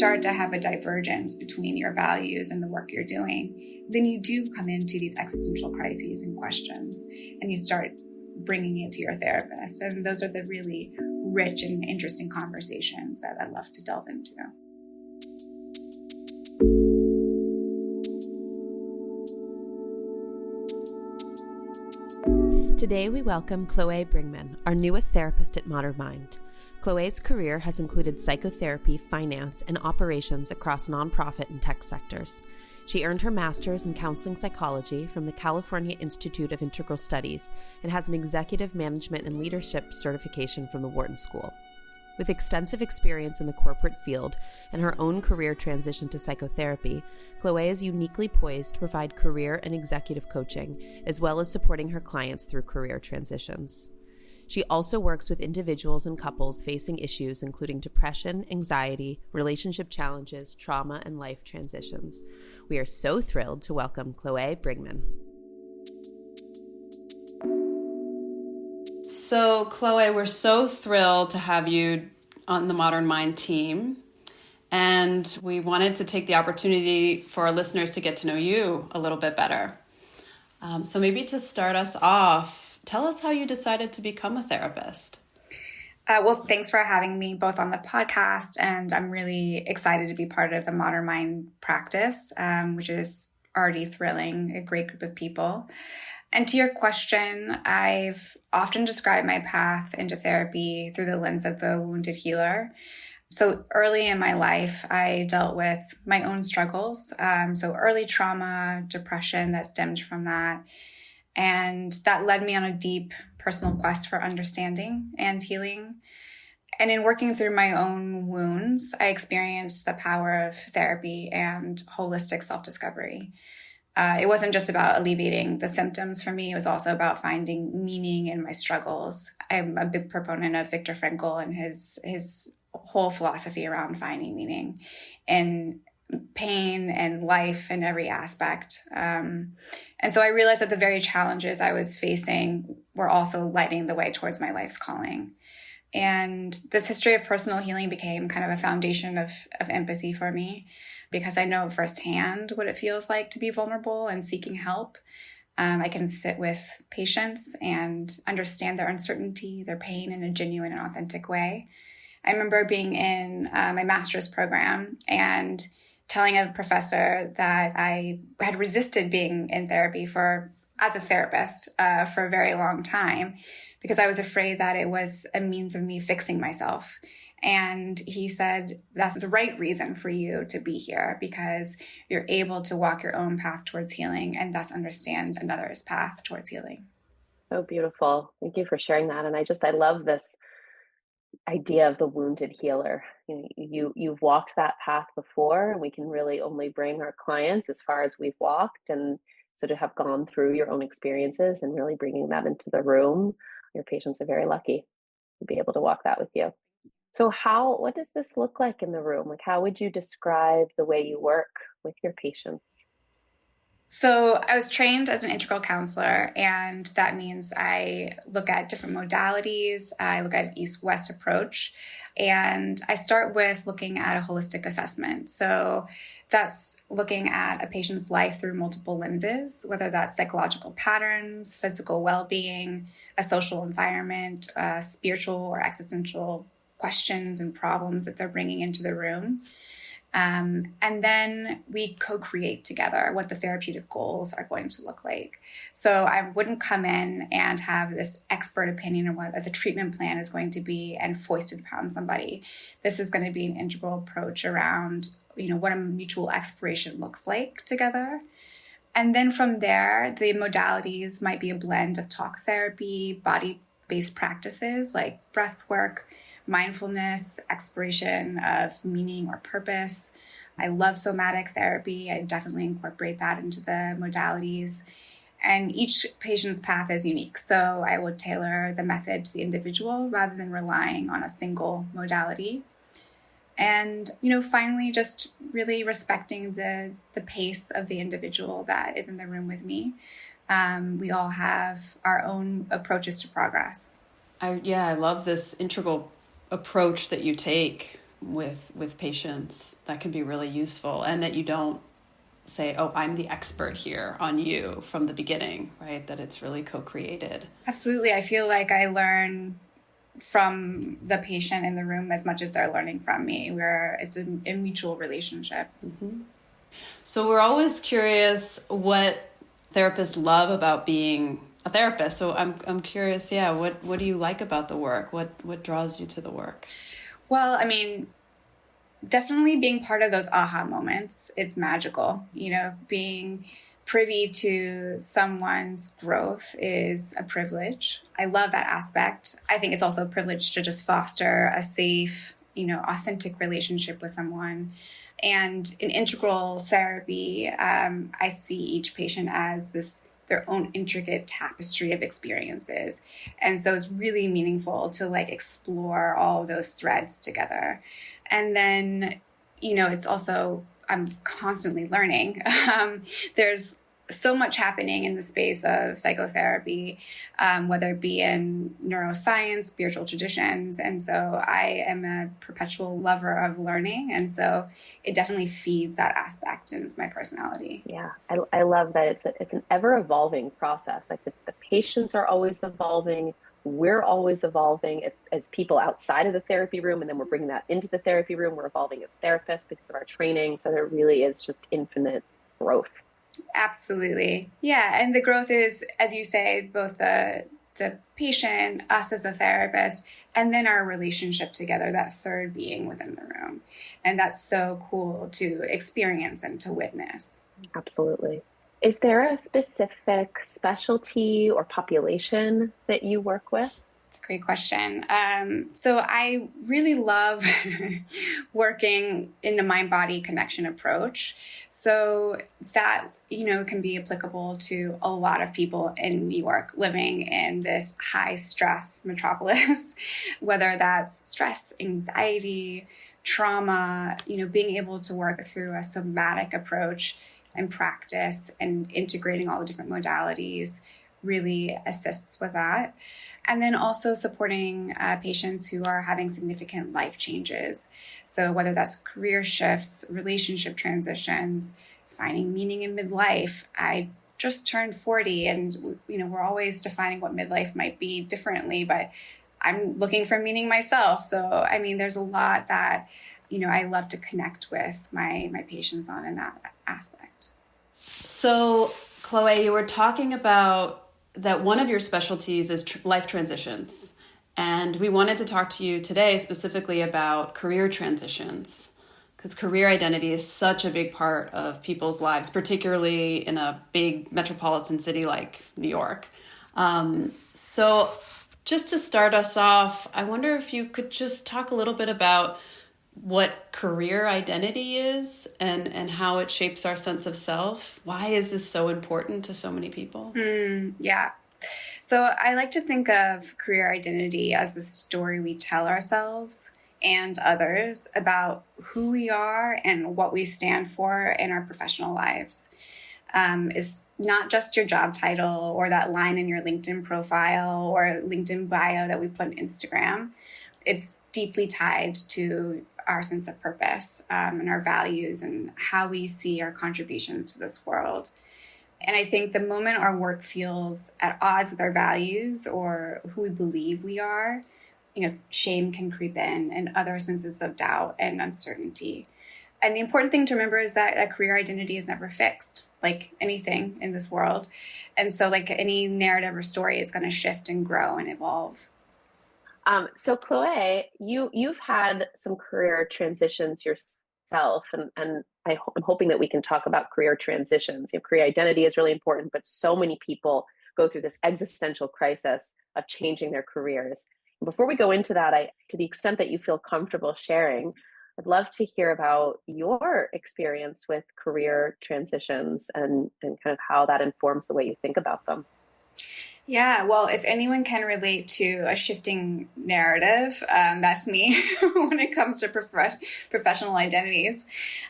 start to have a divergence between your values and the work you're doing, then you do come into these existential crises and questions, and you start bringing it to your therapist. And those are the really rich and interesting conversations that I love to delve into. Today we welcome Chloé Bringmann, our newest therapist at Modern Mind. Chloé's career has included psychotherapy, finance, and operations across nonprofit and tech sectors. She earned her master's in counseling psychology from the California Institute of Integral Studies and has an executive management and leadership certification from the Wharton School. With extensive experience in the corporate field and her own career transition to psychotherapy, Chloé is uniquely poised to provide career and executive coaching, as well as supporting her clients through career transitions. She also works with individuals and couples facing issues including depression, anxiety, relationship challenges, trauma, and life transitions. We are so thrilled to welcome Chloé Bringmann. So, Chloé, we're so thrilled to have you on the Modern Mind team. And we wanted to take the opportunity for our listeners to get to know you a little bit better. So maybe to start us off, tell us how you decided to become a therapist. Well, thanks for having me both on the podcast, and I'm really excited to be part of the Modern Mind practice, which is already thrilling, a great group of people. And to your question, I've often described my path into therapy through the lens of the wounded healer. So early in my life, I dealt with my own struggles. So early trauma, depression that stemmed from that. And that led me on a deep personal quest for understanding and healing. And in working through my own wounds, I experienced the power of therapy and holistic self-discovery. It wasn't just about alleviating the symptoms for me. It was also about finding meaning in my struggles. I'm a big proponent of Viktor Frankl and his whole philosophy around finding meaning in pain and life in every aspect. And so I realized that the very challenges I was facing were also lighting the way towards my life's calling. And this history of personal healing became kind of a foundation of empathy for me, because I know firsthand what it feels like to be vulnerable and seeking help. I can sit with patients and understand their uncertainty, their pain in a genuine and authentic way. I remember being in my master's program and telling a professor that I had resisted being in therapy as a therapist for a very long time, because I was afraid that it was a means of me fixing myself. And he said, that's the right reason for you to be here, because you're able to walk your own path towards healing and thus understand another's path towards healing. So beautiful. Thank you for sharing that. And I love this idea of the wounded healer. You've walked that path before, and we can really only bring our clients as far as we've walked. And so to have gone through your own experiences and really bringing that into the room, your patients are very lucky to be able to walk that with you. So what does this look like in the room? Like, how would you describe the way you work with your patients? So I was trained as an integral counselor, and that means I look at different modalities. I look at an east-west approach, and I start with looking at a holistic assessment. So that's looking at a patient's life through multiple lenses, whether that's psychological patterns, physical well-being, a social environment, spiritual or existential questions and problems that they're bringing into the room. And then we co-create together what the therapeutic goals are going to look like. So I wouldn't come in and have this expert opinion on what the treatment plan is going to be and foist it upon somebody. This is going to be an integral approach around, what a mutual exploration looks like together. And then from there, the modalities might be a blend of talk therapy, body-based practices like breath work, mindfulness, exploration of meaning or purpose. I love somatic therapy. I definitely incorporate that into the modalities. And each patient's path is unique. So I would tailor the method to the individual rather than relying on a single modality. And, finally, just really respecting the pace of the individual that is in the room with me. We all have our own approaches to progress. I love this integral approach that you take with patients, that can be really useful, and that you don't say, oh, I'm the expert here on you from the beginning, right? That it's really co-created. Absolutely. I feel like I learn from the patient in the room as much as they're learning from me, where it's a mutual relationship. Mm-hmm. So we're always curious what therapists love about being a therapist. So I'm curious, what do you like about the work? What draws you to the work? Well, I mean, definitely being part of those aha moments. It's magical. Being privy to someone's growth is a privilege. I love that aspect. I think it's also a privilege to just foster a safe, authentic relationship with someone. And in integral therapy, I see each patient as their own intricate tapestry of experiences. And so it's really meaningful to explore all of those threads together. And then, it's also, I'm constantly learning. There's so much happening in the space of psychotherapy, whether it be in neuroscience, spiritual traditions. And so I am a perpetual lover of learning. And so it definitely feeds that aspect of my personality. Yeah, I love that it's an ever evolving process. Like the patients are always evolving. We're always evolving as people outside of the therapy room, and then we're bringing that into the therapy room. We're evolving as therapists because of our training. So there really is just infinite growth. Absolutely. Yeah. And the growth is, as you say, both the patient, us as a therapist, and then our relationship together, that third being within the room. And that's so cool to experience and to witness. Absolutely. Is there a specific specialty or population that you work with? It's a great question. So I really love working in the mind-body connection approach. So that, can be applicable to a lot of people in New York living in this high stress metropolis, whether that's stress, anxiety, trauma, being able to work through a somatic approach and practice and integrating all the different modalities really assists with that. And then also supporting patients who are having significant life changes. So whether that's career shifts, relationship transitions, finding meaning in midlife. I just turned 40 and, we're always defining what midlife might be differently, but I'm looking for meaning myself. So, there's a lot that, I love to connect with my patients on in that aspect. So, Chloé, you were talking about that one of your specialties is life transitions. And we wanted to talk to you today specifically about career transitions, because career identity is such a big part of people's lives, particularly in a big metropolitan city like New York. So just to start us off, I wonder if you could just talk a little bit about what career identity is and how it shapes our sense of self. Why is this so important to so many people? Yeah. So I like to think of career identity as the story we tell ourselves and others about who we are and what we stand for in our professional lives. It's not just your job title or that line in your LinkedIn profile or LinkedIn bio that we put on Instagram. It's deeply tied to our sense of purpose and our values and how we see our contributions to this world. And I think the moment our work feels at odds with our values or who we believe we are, shame can creep in and other senses of doubt and uncertainty. And the important thing to remember is that a career identity is never fixed, like anything in this world. And so like any narrative or story is going to shift and grow and evolve. So Chloé, you've had some career transitions yourself, and I'm hoping that we can talk about career transitions. Career identity is really important, but so many people go through this existential crisis of changing their careers. Before we go into that, to the extent that you feel comfortable sharing, I'd love to hear about your experience with career transitions and kind of how that informs the way you think about them. Yeah, well, if anyone can relate to a shifting narrative, that's me when it comes to professional identities.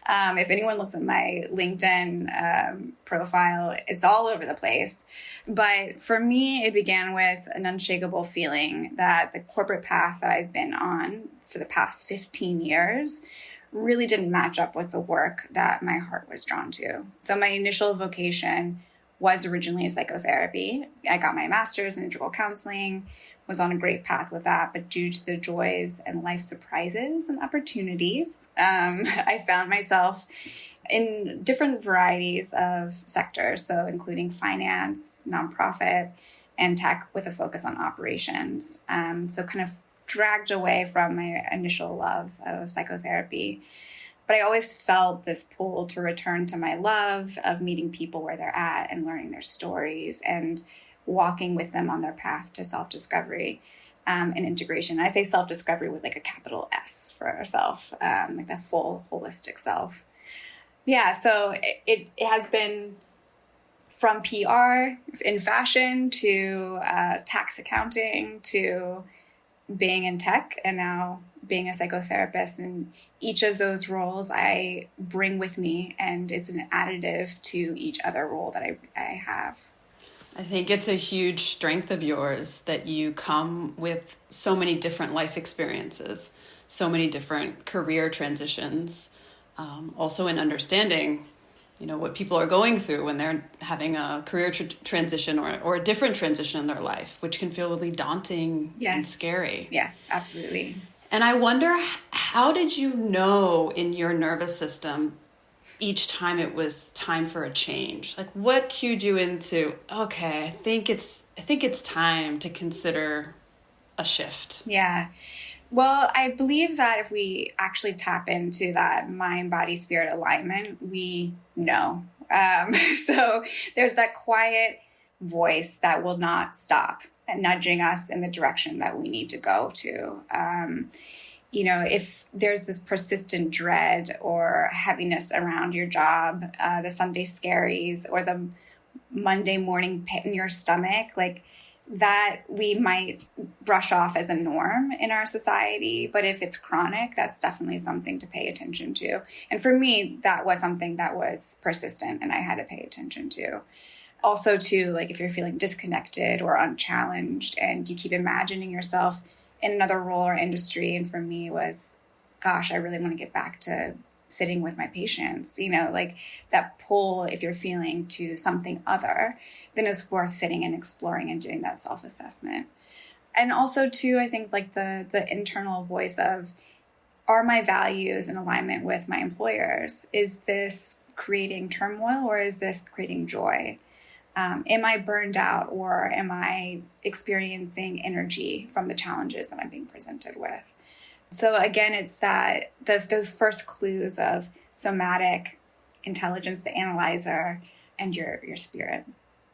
If anyone looks at my LinkedIn profile, it's all over the place. But for me, it began with an unshakable feeling that the corporate path that I've been on for the past 15 years really didn't match up with the work that my heart was drawn to. So my initial vocation was originally psychotherapy. I got my master's in integral counseling, was on a great path with that, but due to the joys and life surprises and opportunities, I found myself in different varieties of sectors, so including finance, nonprofit, and tech with a focus on operations. So kind of dragged away from my initial love of psychotherapy. But I always felt this pull to return to my love of meeting people where they're at and learning their stories and walking with them on their path to self-discovery and integration. I say self-discovery with like a capital S for ourself, like the full holistic self. Yeah, so it has been from PR in fashion to tax accounting to being in tech and now being a psychotherapist. And each of those roles I bring with me, and it's an additive to each other role that I have. I think it's a huge strength of yours that you come with so many different life experiences, so many different career transitions, also in understanding what people are going through when they're having a career transition or a different transition in their life, which can feel really daunting and scary. Yes, absolutely. And I wonder, how did you know in your nervous system each time it was time for a change? Like, what cued you into, okay, I think it's time to consider a shift? Yeah. Well, I believe that if we actually tap into that mind, body, spirit alignment, we know. So there's that quiet voice that will not stop nudging us in the direction that we need to go to. If there's this persistent dread or heaviness around your job, the Sunday scaries or the Monday morning pit in your stomach, like that we might brush off as a norm in our society. But if it's chronic, that's definitely something to pay attention to. And for me, that was something that was persistent and I had to pay attention to. Also, too, like if you're feeling disconnected or unchallenged and you keep imagining yourself in another role or industry. And for me, it was, gosh, I really want to get back to sitting with my patients, like that pull, if you're feeling to something other, then it's worth sitting and exploring and doing that self-assessment. And also too, I think like the internal voice of, are my values in alignment with my employers? Is this creating turmoil or is this creating joy? Am I burned out or am I experiencing energy from the challenges that I'm being presented with? So again, it's that those first clues of somatic intelligence, the analyzer, and your spirit.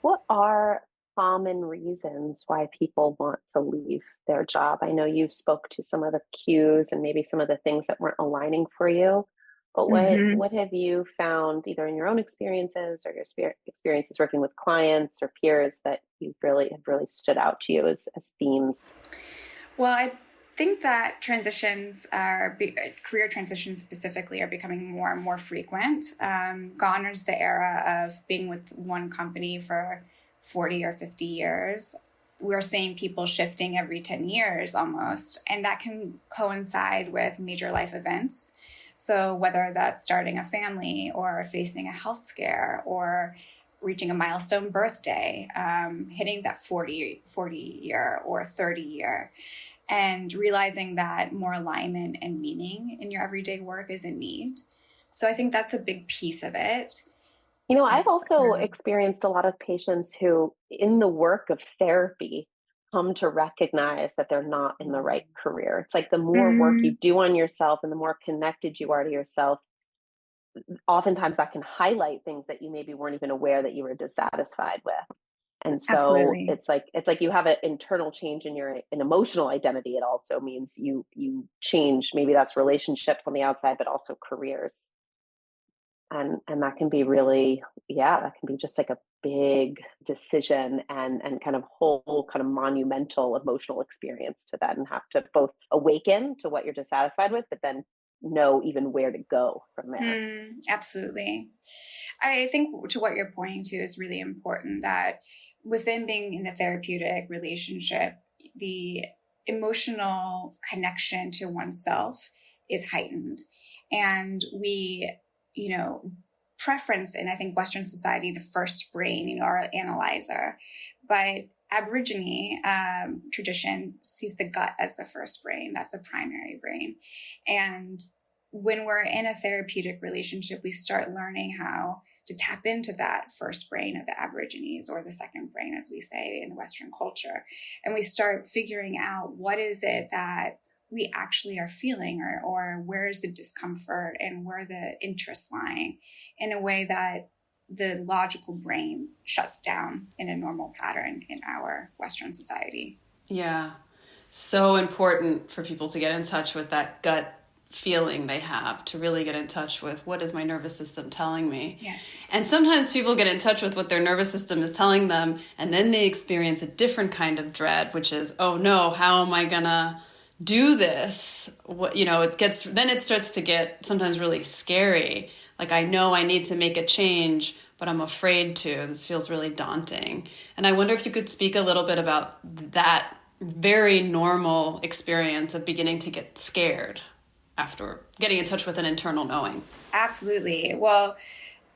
What are common reasons why people want to leave their job? I know you spoke to some of the cues and maybe some of the things that weren't aligning for you, but what have you found either in your own experiences or your experiences working with clients or peers that you have really stood out to you as themes? Well, I think that career transitions specifically are becoming more and more frequent. Gone is the era of being with one company for 40 or 50 years. We're seeing people shifting every 10 years almost, and that can coincide with major life events. So whether that's starting a family or facing a health scare or reaching a milestone birthday, hitting that 40 year or 30 year, and realizing that more alignment and meaning in your everyday work is in need. So I think that's a big piece of it. I've also experienced a lot of patients who, in the work of therapy, come to recognize that they're not in the right career. It's like the more work you do on yourself and the more connected you are to yourself, oftentimes that can highlight things that you maybe weren't even aware that you were dissatisfied with. And so Absolutely. it's like you have an internal change in an emotional identity. It also means you change, maybe that's relationships on the outside, but also careers. And that can be really, yeah, that can be just like a big decision and kind of whole kind of monumental emotional experience to then have to both awaken to what you're dissatisfied with, but then know even where to go from there. Absolutely. I think to what you're pointing to is really important, that within being in the therapeutic relationship, the emotional connection to oneself is heightened. And we, preference in, I think, Western society, the first brain, our analyzer. But Aborigine tradition sees the gut as the first brain. That's the primary brain. And when we're in a therapeutic relationship, we start learning how to tap into that first brain of the Aborigines, or the second brain, as we say in the Western culture. And we start figuring out what is it that we actually are feeling, or where's the discomfort and where the interest lying, in a way that the logical brain shuts down in a normal pattern in our Western society. Yeah. So important for people to get in touch with that gut feeling they have, to really get in touch with, what is my nervous system telling me? Yes. And sometimes people get in touch with what their nervous system is telling them, and then they experience a different kind of dread, which is, oh no, how am I gonna do this? It starts to get sometimes really scary. Like, I know I need to make a change, but I'm afraid to. This feels really daunting. And I wonder if you could speak a little bit about that very normal experience of beginning to get scared after getting in touch with an internal knowing. Absolutely. Well,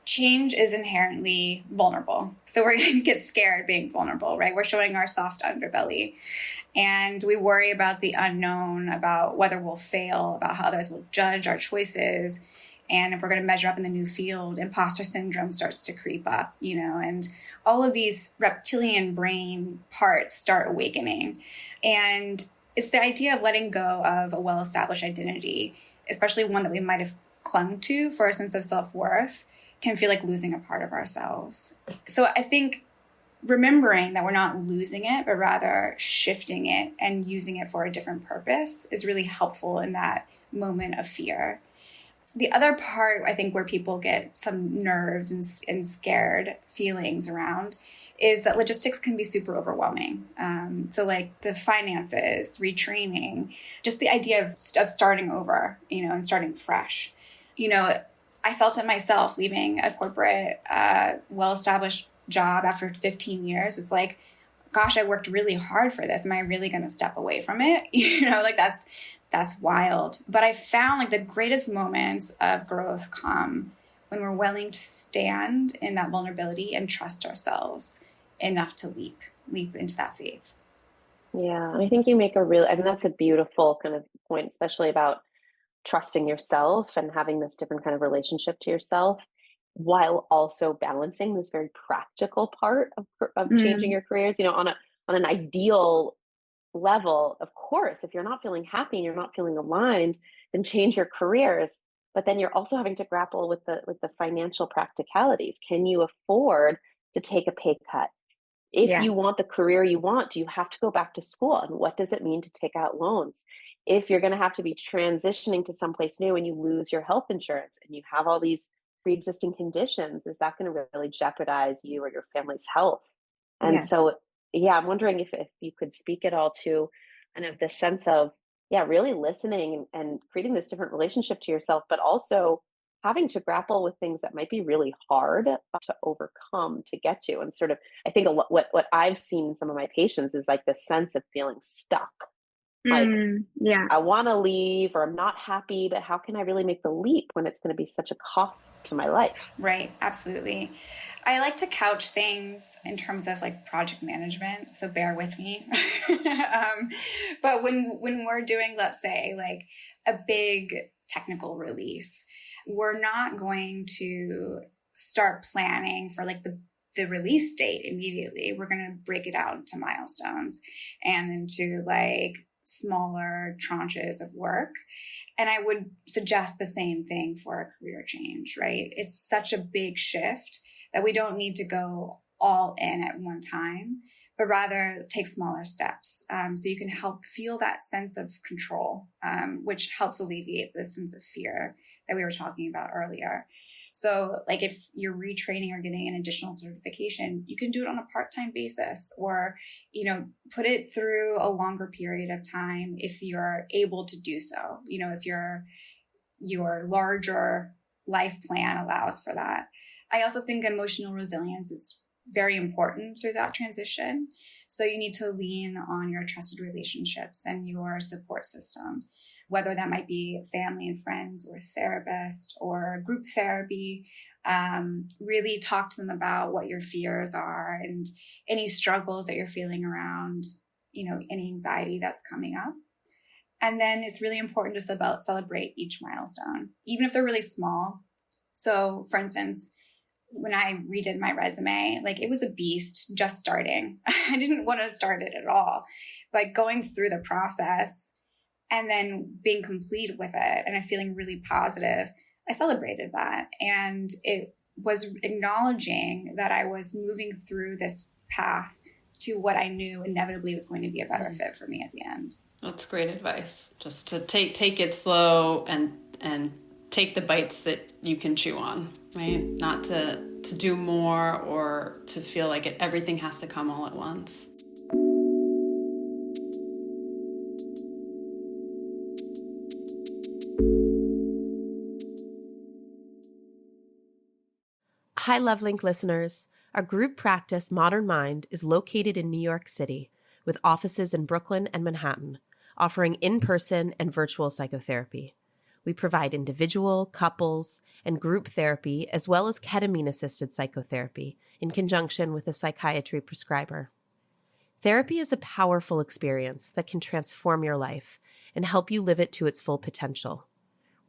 change is inherently vulnerable. So we're going to get scared being vulnerable, right? We're showing our soft underbelly. And we worry about the unknown, about whether we'll fail, about how others will judge our choices. And if we're going to measure up in the new field, imposter syndrome starts to creep up, and all of these reptilian brain parts start awakening. And it's the idea of letting go of a well-established identity, especially one that we might have clung to for a sense of self-worth, can feel like losing a part of ourselves. So I think remembering that we're not losing it, but rather shifting it and using it for a different purpose is really helpful in that moment of fear. The other part, I think, where people get some nerves and scared feelings around is that logistics can be super overwhelming. So like the finances, retraining, just the idea of starting over, and starting fresh. I felt it myself leaving a corporate, well-established job after 15 years. It's like, gosh, I worked really hard for this. Am I really going to step away from it? That's wild. But I found like the greatest moments of growth come when we're willing to stand in that vulnerability and trust ourselves enough to leap into that faith. Yeah. And I think you make that's a beautiful kind of point, especially about trusting yourself and having this different kind of relationship to yourself, while also balancing this very practical part of changing your careers, on an ideal level. Of course, if you're not feeling happy and you're not feeling aligned, then change your careers. But then you're also having to grapple with the financial practicalities. Can you afford to take a pay cut? If you want the career you want, do you have to go back to school? And what does it mean to take out loans? If you're going to have to be transitioning to someplace new and you lose your health insurance and you have all these pre-existing conditions, is that going to really jeopardize you or your family's health? And so, yeah, I'm wondering if you could speak at all to kind of the sense of, really listening and creating this different relationship to yourself, but also having to grapple with things that might be really hard to overcome to get to. And sort of, I think what I've seen in some of my patients is like the sense of feeling stuck. Like, I want to leave, or I'm not happy, but how can I really make the leap when it's going to be such a cost to my life? Right. Absolutely. I like to couch things in terms of like project management. So bear with me. But when we're doing, let's say, like a big technical release, we're not going to start planning for like the release date immediately. We're going to break it out into milestones and into like smaller tranches of work. And I would suggest the same thing for a career change, right? It's such a big shift that we don't need to go all in at one time, but rather take smaller steps. So you can help feel that sense of control, which helps alleviate the sense of fear that we were talking about earlier. So like if you're retraining or getting an additional certification, you can do it on a part-time basis, or, put it through a longer period of time if you're able to do so. If your larger life plan allows for that. I also think emotional resilience is very important through that transition. So you need to lean on your trusted relationships and your support system, whether that might be family and friends or therapist or group therapy. Really talk to them about what your fears are and any struggles that you're feeling around, any anxiety that's coming up. And then it's really important to celebrate each milestone, even if they're really small. So for instance, when I redid my resume, like it was a beast just starting. I didn't want to start it at all, but going through the process and then being complete with it and feeling really positive, I celebrated that. And it was acknowledging that I was moving through this path to what I knew inevitably was going to be a better fit for me at the end. That's great advice. Just to take it slow and take the bites that you can chew on, right? Not to do more or to feel like everything has to come all at once. Hi, LoveLink listeners. Our group practice, Modern Mind, is located in New York City with offices in Brooklyn and Manhattan, offering in-person and virtual psychotherapy. We provide individual, couples, and group therapy, as well as ketamine-assisted psychotherapy in conjunction with a psychiatry prescriber. Therapy is a powerful experience that can transform your life and help you live it to its full potential.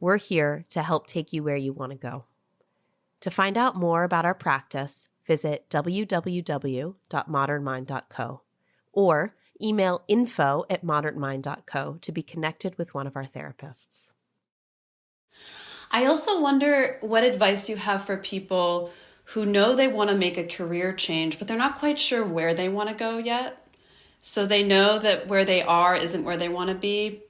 We're here to help take you where you want to go. To find out more about our practice, visit www.modernmind.co or email info@modernmind.co to be connected with one of our therapists. I also wonder what advice you have for people who know they want to make a career change, but they're not quite sure where they want to go yet. So they know that where they are isn't where they want to be,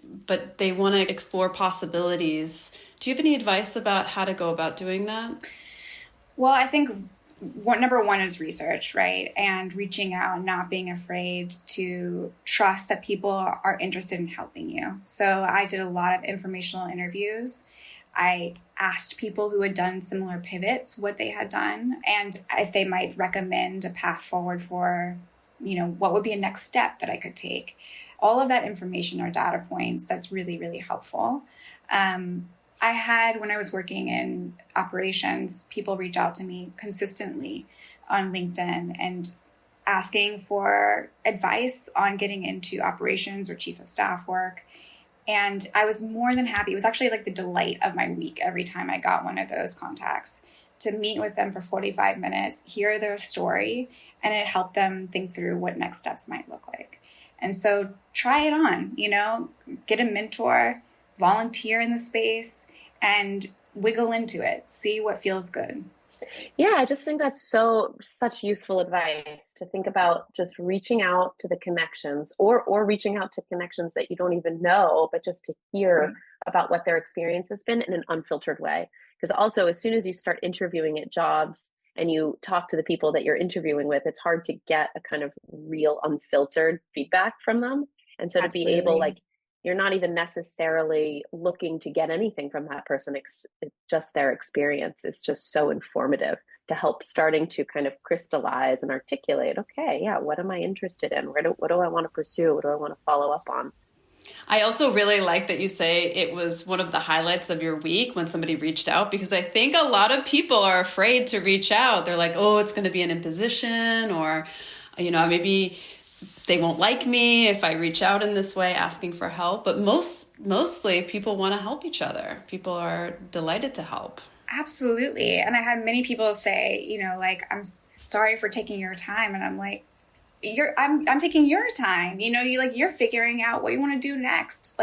but they want to explore possibilities. Do you have any advice about how to go about doing that? Well, I think number one is research, right? And reaching out and not being afraid to trust that people are interested in helping you. So I did a lot of informational interviews. I asked people who had done similar pivots what they had done and if they might recommend a path forward for, what would be a next step that I could take. All of that information or data points, that's really, really helpful. I had, when I was working in operations, people reach out to me consistently on LinkedIn and asking for advice on getting into operations or chief of staff work. And I was more than happy. It was actually like the delight of my week every time I got one of those contacts to meet with them for 45 minutes, hear their story, and it helped them think through what next steps might look like. And so try it on, get a mentor, volunteer in the space, and wiggle into it. See what feels good. Yeah, I just think that's such useful advice to think about, just reaching out to the connections or reaching out to connections that you don't even know, but just to hear about what their experience has been in an unfiltered way. Because also, as soon as you start interviewing at jobs and you talk to the people that you're interviewing with, it's hard to get a kind of real unfiltered feedback from them. And so Absolutely. To be able, you're not even necessarily looking to get anything from that person. It's just their experience. It's just so informative to help starting to kind of crystallize and articulate, okay, yeah, what am I interested in? What do I want to pursue? What do I want to follow up on? I also really like that you say it was one of the highlights of your week when somebody reached out, because I think a lot of people are afraid to reach out. They're like, oh, it's going to be an imposition, or, maybe they won't like me if I reach out in this way asking for help. But mostly people want to help each other. People are delighted to help. Absolutely. And I had many people say, I'm sorry for taking your time. And I'm like, I'm taking your time. You're figuring out what you want to do next.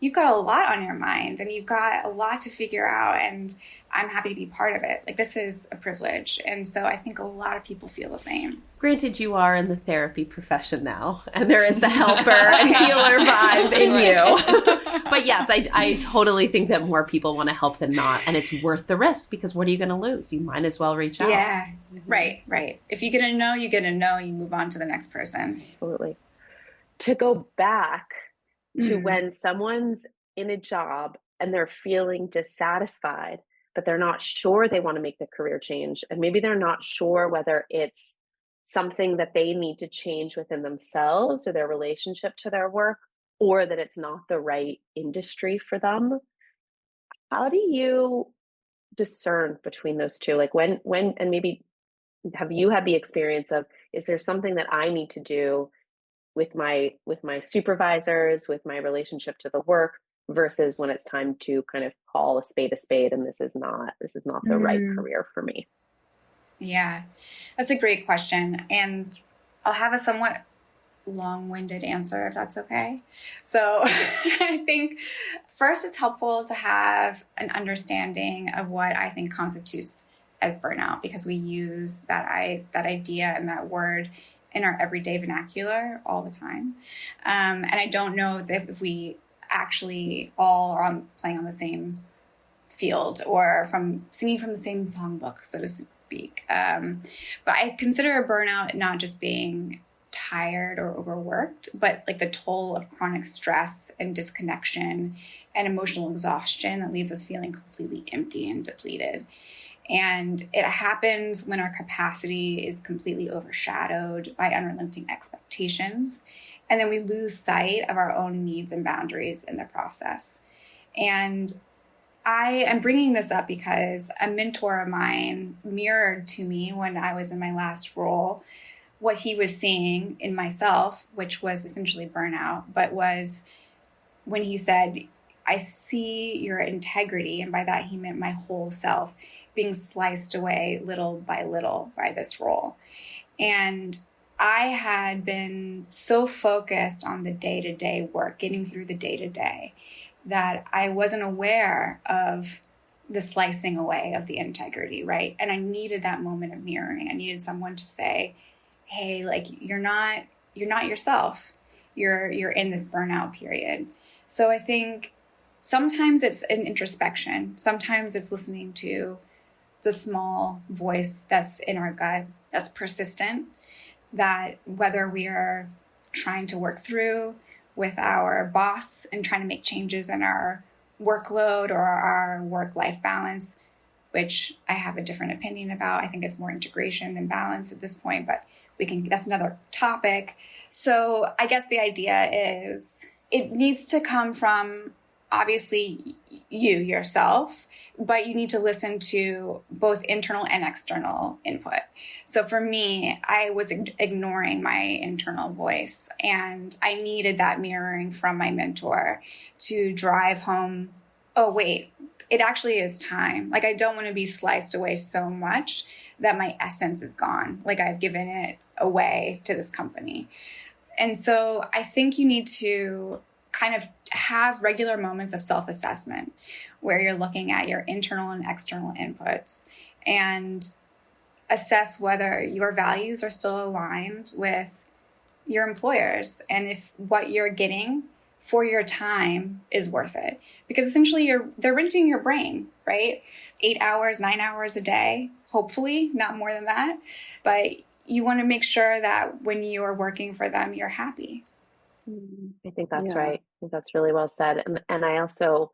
You've got a lot on your mind and you've got a lot to figure out. And I'm happy to be part of it. Like, this is a privilege. And so I think a lot of people feel the same. Granted, you are in the therapy profession now, and there is the helper and healer vibe in you. But yes, I totally think that more people want to help than not, and it's worth the risk, because what are you going to lose? You might as well reach out. Yeah, right. If you get a no, you get a no, you move on to the next person. Absolutely. To go back to when someone's in a job and they're feeling dissatisfied, but they're not sure they want to make the career change. And maybe they're not sure whether it's something that they need to change within themselves or their relationship to their work, or that it's not the right industry for them. How do you discern between those two? Like when, and maybe have you had the experience of, is there something that I need to do with my supervisors, with my relationship to the work, versus when it's time to kind of call a spade, and this is not the right career for me? Yeah, that's a great question. And I'll have a somewhat long-winded answer, if that's okay. So I think first it's helpful to have an understanding of what I think constitutes as burnout, because we use that idea and that word in our everyday vernacular all the time. And I don't know if we actually all are playing on the same field or singing from the same songbook, so to speak. But I consider a burnout not just being tired or overworked, but like the toll of chronic stress and disconnection and emotional exhaustion that leaves us feeling completely empty and depleted. And it happens when our capacity is completely overshadowed by unrelenting expectations. And then we lose sight of our own needs and boundaries in the process. And I am bringing this up because a mentor of mine mirrored to me when I was in my last role what he was seeing in myself, which was essentially burnout, but was when he said, I see your integrity, and by that he meant my whole self, being sliced away little by this role. And I had been so focused on the day-to-day work, getting through the day-to-day, that I wasn't aware of the slicing away of the integrity, right? And I needed that moment of mirroring. I needed someone to say, hey, like, you're not yourself. You're in this burnout period. So I think sometimes it's an introspection. Sometimes it's listening to the small voice that's in our gut, that's persistent, that whether we are trying to work through with our boss and trying to make changes in our workload or our work-life balance, which I have a different opinion about. I think it's more integration than balance at this point, but that's another topic. So I guess the idea is it needs to come from obviously you yourself, but you need to listen to both internal and external input. So for me, I was ignoring my internal voice, and I needed that mirroring from my mentor to drive home, oh, wait, it actually is time. Like, I don't want to be sliced away so much that my essence is gone. Like, I've given it away to this company. And so I think you need to kind of have regular moments of self-assessment where you're looking at your internal and external inputs and assess whether your values are still aligned with your employers and if what you're getting for your time is worth it. Because essentially they're renting your brain, right? 8 hours, 9 hours a day, hopefully not more than that. But you want to make sure that when you are working for them, you're happy. I think that's right. I think that's really well said. And I also,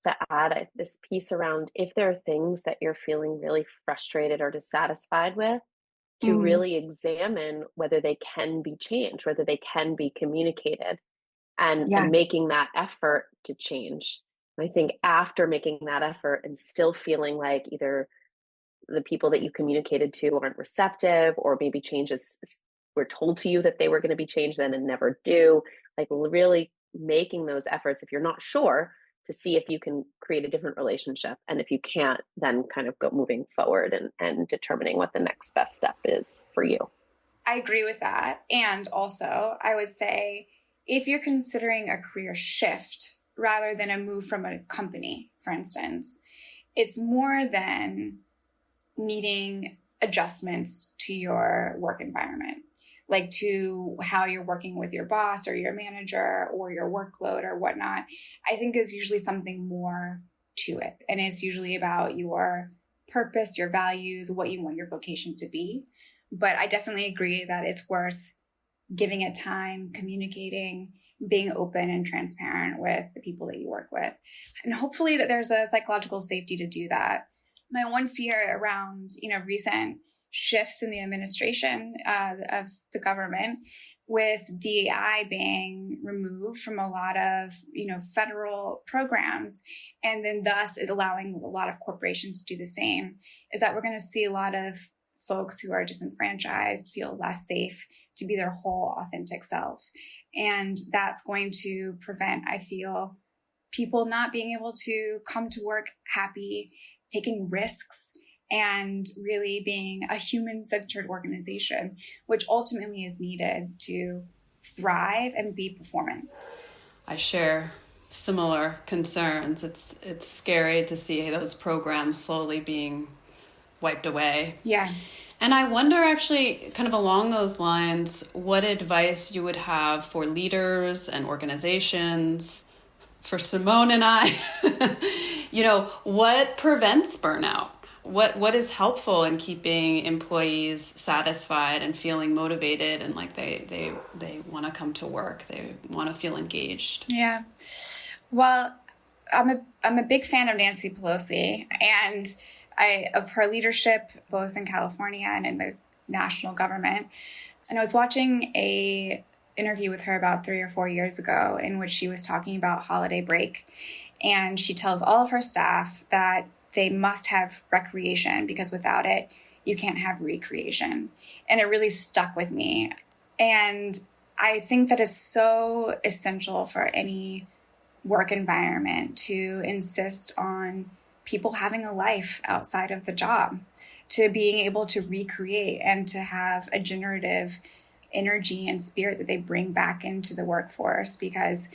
to add this piece around, if there are things that you're feeling really frustrated or dissatisfied with, to really examine whether they can be changed, whether they can be communicated, and making that effort to change. I think after making that effort and still feeling like either the people that you communicated to aren't receptive, or maybe changes were told to you that they were going to be changed then and never do, like really making those efforts, if you're not sure, to see if you can create a different relationship. And if you can't, then kind of go moving forward and determining what the next best step is for you. I agree with that. And also, I would say, if you're considering a career shift rather than a move from a company, for instance, it's more than needing adjustments to your work environment, like to how you're working with your boss or your manager or your workload or whatnot. I think there's usually something more to it. And it's usually about your purpose, your values, what you want your vocation to be. But I definitely agree that it's worth giving it time, communicating, being open and transparent with the people that you work with. And hopefully that there's a psychological safety to do that. My one fear around, recent shifts in the administration of the government, with DEI being removed from a lot of, federal programs, and then thus it allowing a lot of corporations to do the same, is that we're going to see a lot of folks who are disenfranchised feel less safe to be their whole authentic self. And that's going to prevent, I feel, people not being able to come to work happy, taking risks, and really being a human-centered organization, which ultimately is needed to thrive and be performant. I share similar concerns. It's scary to see those programs slowly being wiped away. Yeah. And I wonder, actually, kind of along those lines, what advice you would have for leaders and organizations, for Simone and I, what prevents burnout? What is helpful in keeping employees satisfied and feeling motivated and like they want to come to work, they want to feel engaged? Yeah. Well, I'm a big fan of Nancy Pelosi and of her leadership, both in California and in the national government. And I was watching a interview with her about 3 or 4 years ago in which she was talking about holiday break. And she tells all of her staff that they must have recreation because without it, you can't have recreation. And it really stuck with me. And I think that is so essential for any work environment to insist on people having a life outside of the job, to being able to recreate and to have a generative energy and spirit that they bring back into the workforce. Because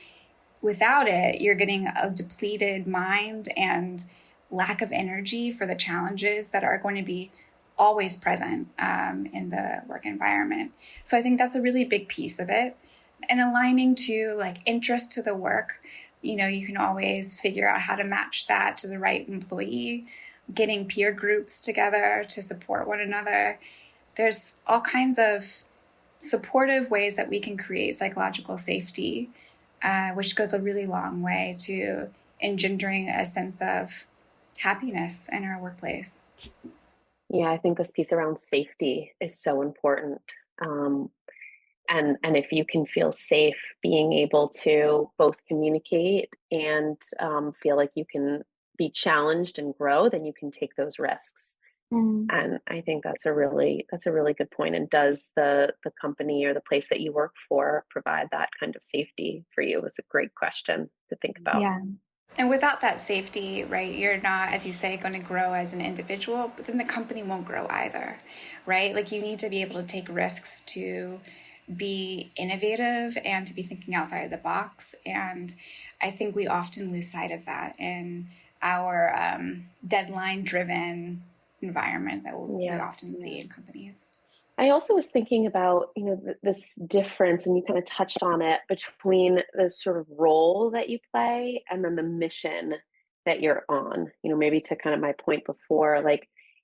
without it, you're getting a depleted mind and lack of energy for the challenges that are going to be always present in the work environment. So I think that's a really big piece of it. And aligning to interest to the work, you can always figure out how to match that to the right employee, getting peer groups together to support one another. There's all kinds of supportive ways that we can create psychological safety, which goes a really long way to engendering a sense of happiness in our workplace. Yeah, I think this piece around safety is so important. And if you can feel safe being able to both communicate and feel like you can be challenged and grow, then you can take those risks. And I think that's a really good point. And does the company or the place that you work for provide that kind of safety for you? Is a great question to think about. Yeah. And without that safety, right, you're not, as you say, going to grow as an individual, but then the company won't grow either, right? You need to be able to take risks to be innovative and to be thinking outside of the box. And I think we often lose sight of that in our deadline-driven environment that we often see in companies. I also was thinking about, this difference, and you kind of touched on it, between the sort of role that you play and then the mission that you're on. Maybe to kind of my point before,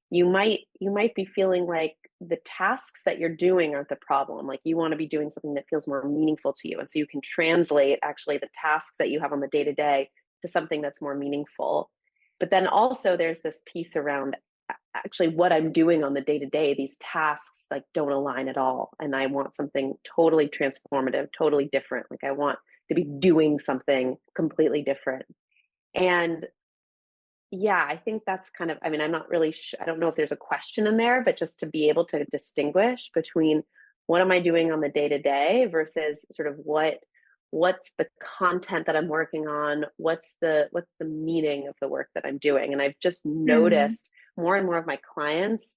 you might be feeling like the tasks that you're doing aren't the problem. You want to be doing something that feels more meaningful to you. And so you can translate actually the tasks that you have on the day-to-day to something that's more meaningful. But then also there's this piece around actually what I'm doing on the day-to-day. These tasks don't align at all. And I want something totally transformative, totally different. I want to be doing something completely different. And yeah, I think that's kind of, I'm not really I don't know if there's a question in there, but just to be able to distinguish between what am I doing on the day-to-day versus sort of what's the content that I'm working on, what's the meaning of the work that I'm doing. And I've just noticed more and more of my clients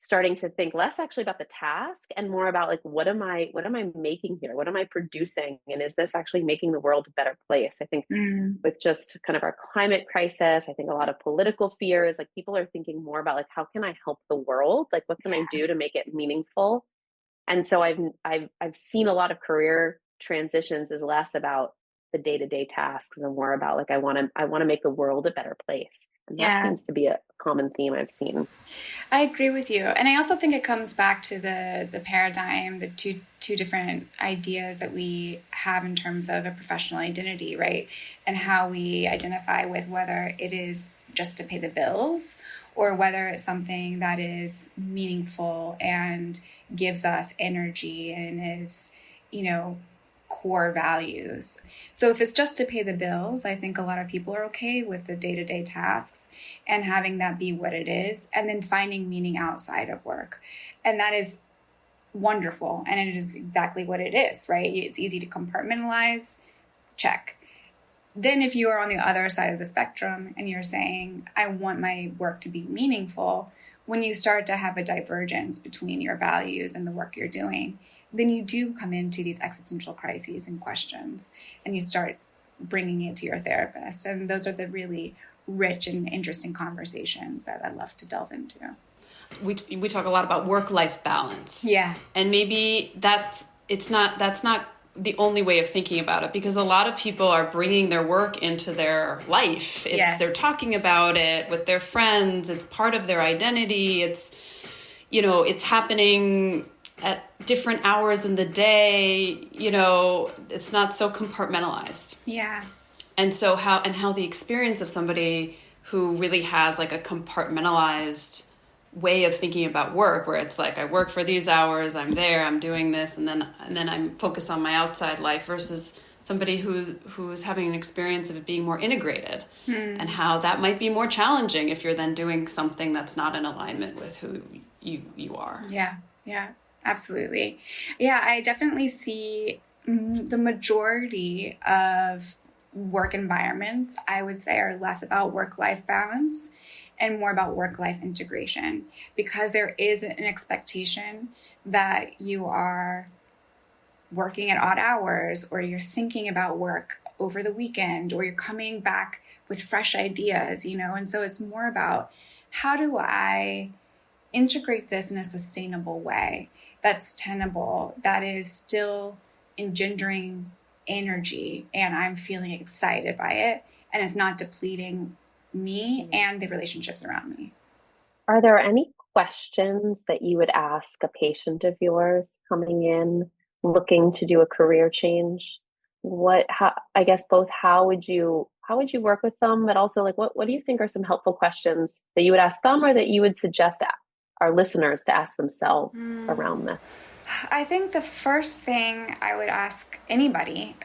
starting to think less actually about the task and more about like, what am I making here? What am I producing? And is this actually making the world a better place? I think with just kind of our climate crisis, I think a lot of political fears, like people are thinking more about like, how can I help the world? Like, what can I do to make it meaningful? And so I've seen a lot of career transitions is less about the day-to-day tasks and more about like, I want to make the world a better place. And that seems to be a common theme I've seen. I agree with you. And I also think it comes back to the paradigm, the two different ideas that we have in terms of a professional identity, right? And how we identify with whether it is just to pay the bills or whether it's something that is meaningful and gives us energy and is, core values. So if it's just to pay the bills, I think a lot of people are okay with the day-to-day tasks and having that be what it is, and then finding meaning outside of work. And that is wonderful. And it is exactly what it is, right? It's easy to compartmentalize, check. Then if you are on the other side of the spectrum and you're saying, I want my work to be meaningful, when you start to have a divergence between your values and the work you're doing, then you do come into these existential crises and questions, and you start bringing it to your therapist. And those are the really rich and interesting conversations that I love to delve into. We talk a lot about work-life balance. Yeah. And maybe that's not the only way of thinking about it, because a lot of people are bringing their work into their life. They're talking about it with their friends. It's part of their identity. It's happening at different hours in the day. It's not so compartmentalized. Yeah. And so how the experience of somebody who really has like a compartmentalized way of thinking about work, where it's like, I work for these hours, I'm there, I'm doing this, and then I'm focused on my outside life, versus somebody who's having an experience of it being more integrated, and how that might be more challenging if you're then doing something that's not in alignment with who you are. Yeah, absolutely. Yeah, I definitely see the majority of work environments, I would say, are less about work-life balance and more about work-life integration, because there is an expectation that you are working at odd hours, or you're thinking about work over the weekend, or you're coming back with fresh ideas, and so it's more about, how do I integrate this in a sustainable way that's tenable, that is still engendering energy, and I'm feeling excited by it, and it's not depleting me and the relationships around me. Are there any questions that you would ask a patient of yours coming in looking to do a career change? I guess both how would you work with them, but also like what do you think are some helpful questions that you would ask them, or that you would suggest our listeners to ask themselves around this? I think the first thing I would ask anybody,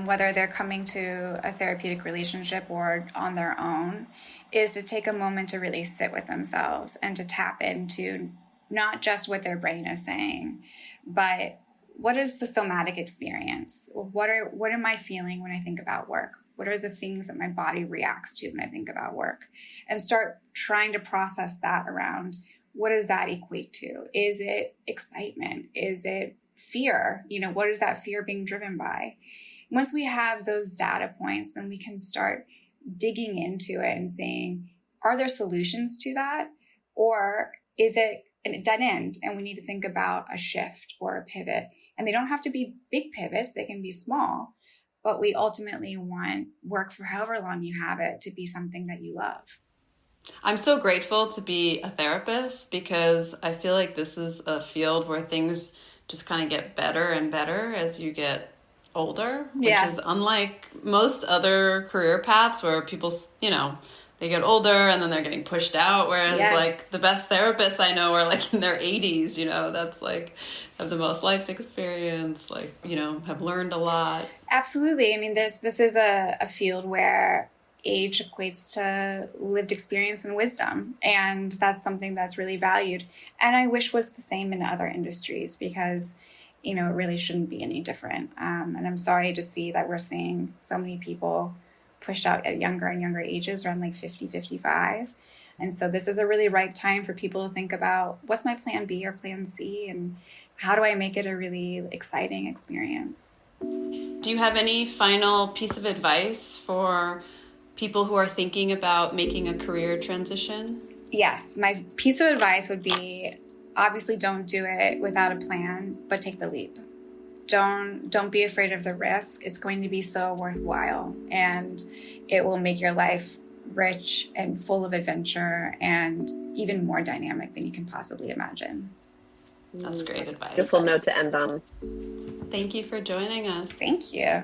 whether they're coming to a therapeutic relationship or on their own, is to take a moment to really sit with themselves and to tap into not just what their brain is saying, but what is the somatic experience? What am I feeling when I think about work? What are the things that my body reacts to when I think about work? And start trying to process that around, what does that equate to? Is it excitement? Is it fear? What is that fear being driven by? Once we have those data points, then we can start digging into it and saying, are there solutions to that? Or is it a dead end and we need to think about a shift or a pivot? And they don't have to be big pivots. They can be small, but we ultimately want work for however long you have it to be something that you love. I'm so grateful to be a therapist, because I feel like this is a field where things just kind of get better and better as you get older, which is unlike most other career paths where people, they get older and then they're getting pushed out. Whereas like the best therapists I know are like in their 80s, that's like have the most life experience, like, have learned a lot. Absolutely. I mean, this is a field where age equates to lived experience and wisdom. And that's something that's really valued. And I wish was the same in other industries, because, it really shouldn't be any different. And I'm sorry to see that we're seeing so many people pushed out at younger and younger ages, around like 50, 55. And so this is a really ripe time for people to think about, what's my plan B or plan C, and how do I make it a really exciting experience? Do you have any final piece of advice for people who are thinking about making a career transition? Yes, my piece of advice would be, obviously don't do it without a plan, but take the leap. Don't be afraid of the risk. It's going to be so worthwhile, and it will make your life rich and full of adventure and even more dynamic than you can possibly imagine. That's great advice. Beautiful note to end on. Thank you for joining us. Thank you.